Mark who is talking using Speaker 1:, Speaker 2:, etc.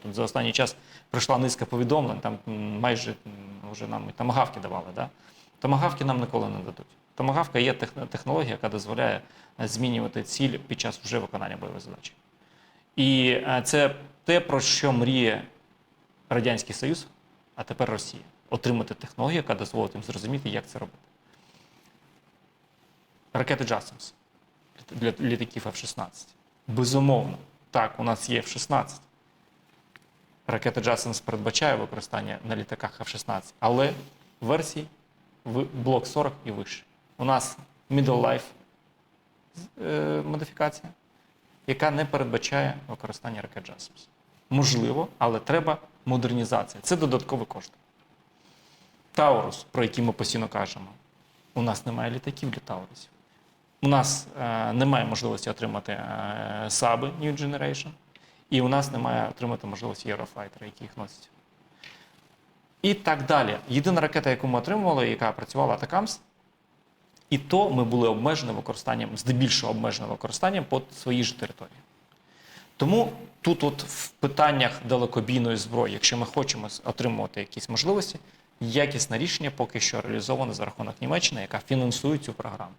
Speaker 1: Тут за останній час прийшла низка повідомлень, там майже вже нам і томагавки давали. Да? Томагавки нам ніколи не дадуть. Томагавка є технологія, яка дозволяє змінювати ціль під час вже виконання бойової задачі. І це те, про що мріє Радянський Союз, а тепер Росія. Отримати технологію, яка дозволить їм зрозуміти, як це робити. Ракети JASSM для літаків F-16. Безумовно, так, у нас є F-16. Ракети JASSM передбачає використання на літаках F-16, але в версії блок 40 і вище. У нас middle life модифікація, яка не передбачає використання ракет JASSM. Можливо, але треба модернізація. Це додаткові кошти. Таурус, про який ми постійно кажемо. У нас немає літаків для Таурусів. У нас немає можливості отримати САБи New Generation. І у нас немає отримати можливості Eurofighter, які їх носять. І так далі. Єдина ракета, яку ми отримували, яка працювала Атакамс, і то ми були обмежені використанням, здебільшого обмежені використанням по своїй ж території. Тому тут от в питаннях далекобійної зброї, якщо ми хочемо отримувати якісь можливості, якісне рішення поки що реалізоване за рахунок Німеччини, яка фінансує цю програму.